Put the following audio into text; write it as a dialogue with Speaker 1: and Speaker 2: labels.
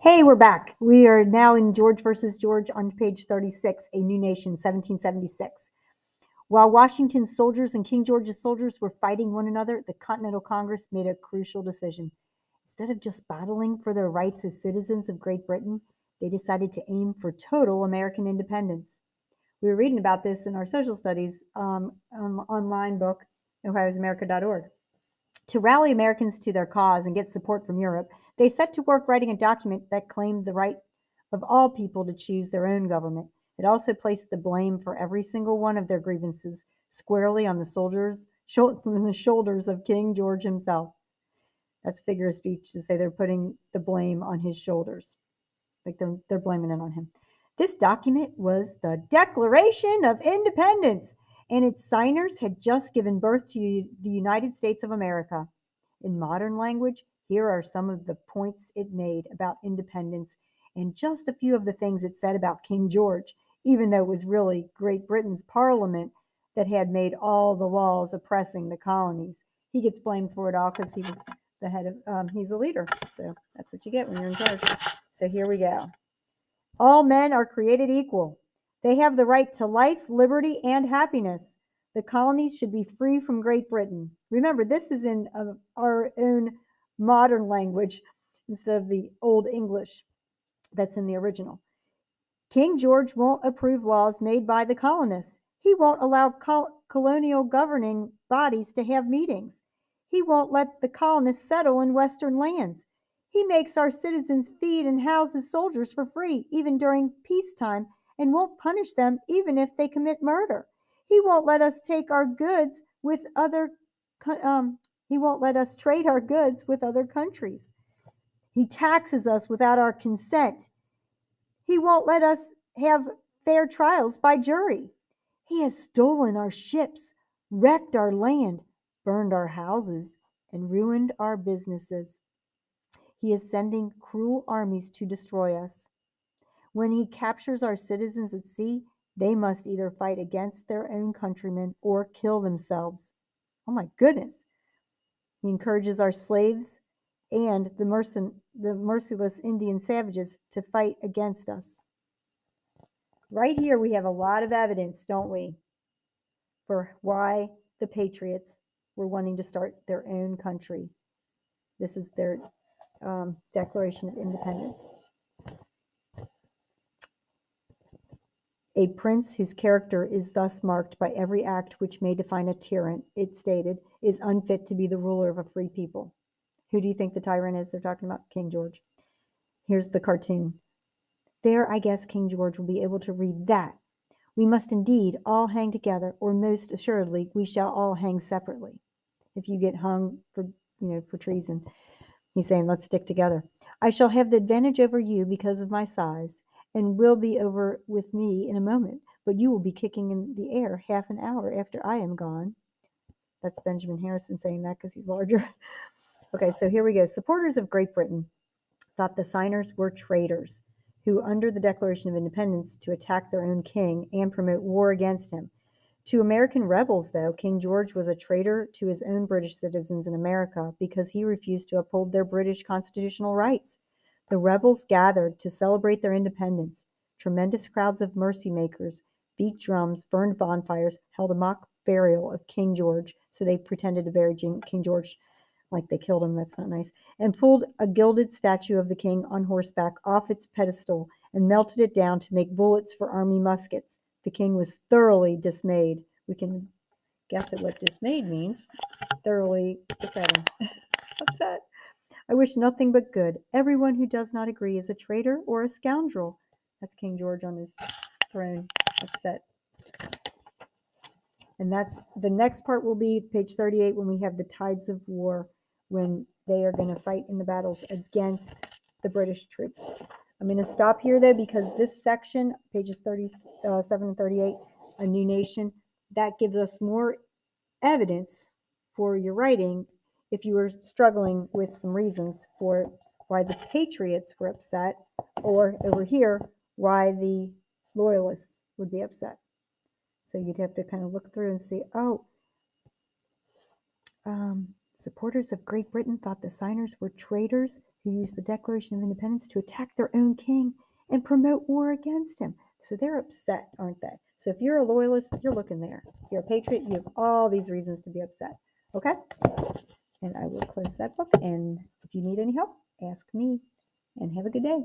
Speaker 1: Hey, we're back. We are now in George versus George on page 36, A New Nation, 1776. While Washington's soldiers and King George's soldiers were fighting one another, the Continental Congress made a crucial decision. Instead of just battling for their rights as citizens of Great Britain, they decided to aim for total American independence. We were reading about this in our social studies online book, ohiosamerica.org. To rally Americans to their cause and get support from Europe, they set to work writing a document that claimed the right of all people to choose their own government. It also placed the blame for every single one of their grievances squarely on the shoulders of King George himself. That's figure of speech to say they're putting the blame on his shoulders, like they're blaming it on him. This document was the Declaration of Independence, and its signers had just given birth to the United States of America. In modern language, here are some of the points it made about independence and just a few of the things it said about King George, even though it was really Great Britain's Parliament that had made all the laws oppressing the colonies. He gets blamed for it all because he was the head of, he's a leader. So that's what you get when you're in charge. So here we go. All men are created equal. They have the right to life, liberty, and happiness. The colonies should be free from Great Britain. Remember, this is in our own modern language instead of the Old English that's in the original. King George won't approve laws made by the colonists. He won't allow colonial governing bodies to have meetings. He won't let the colonists settle in Western lands. He makes our citizens feed and house his soldiers for free, even during peacetime, and won't punish them even if they commit murder. He won't let us take our goods with other. He won't let us trade our goods with other countries. He taxes us without our consent. He won't let us have fair trials by jury. He has stolen our ships, wrecked our land, burned our houses, and ruined our businesses. He is sending cruel armies to destroy us. When he captures our citizens at sea, they must either fight against their own countrymen or kill themselves. Oh my goodness. He encourages our slaves and the merciless Indian savages to fight against us. Right here, we have a lot of evidence, don't we, for why the Patriots were wanting to start their own country. This is their Declaration of Independence. A prince whose character is thus marked by every act which may define a tyrant, it stated, is unfit to be the ruler of a free people. Who do you think the tyrant is? They're talking about King George. Here's the cartoon. There, I guess King George will be able to read that. We must indeed all hang together, or most assuredly we shall all hang separately. If you get hung for treason, he's saying let's stick together. I shall have the advantage over you because of my size, and will be over with me in a moment, but you will be kicking in the air half an hour after I am gone. That's Benjamin Harrison saying that because he's larger. Okay, so here we go. Supporters of Great Britain thought the signers were traitors who, under the Declaration of Independence, to attack their own king and promote war against him. To American rebels, though, King George was a traitor to his own British citizens in America because he refused to uphold their British constitutional rights. The rebels gathered to celebrate their independence. Tremendous crowds of mercy makers beat drums, burned bonfires, held a mock burial of King George, so they pretended to bury King George like they killed him, that's not nice, and pulled a gilded statue of the king on horseback off its pedestal and melted it down to make bullets for army muskets. The king was thoroughly dismayed. We can guess at what dismayed means. Thoroughly upset. I wish nothing but good. Everyone who does not agree is a traitor or a scoundrel. That's King George on his throne, upset. And that's the next part will be page 38 when we have the tides of war, when they are going to fight in the battles against the British troops. I'm going to stop here though, because this section, pages 37 and 38, A New Nation, that gives us more evidence for your writing if you were struggling with some reasons for why the Patriots were upset, or over here, why the Loyalists would be upset. So you'd have to kind of look through and see, supporters of Great Britain thought the signers were traitors who used the Declaration of Independence to attack their own king and promote war against him. So they're upset, aren't they? So if you're a loyalist, you're looking there. If you're a patriot, you have all these reasons to be upset. Okay? And I will close that book. And if you need any help, ask me. And have a good day.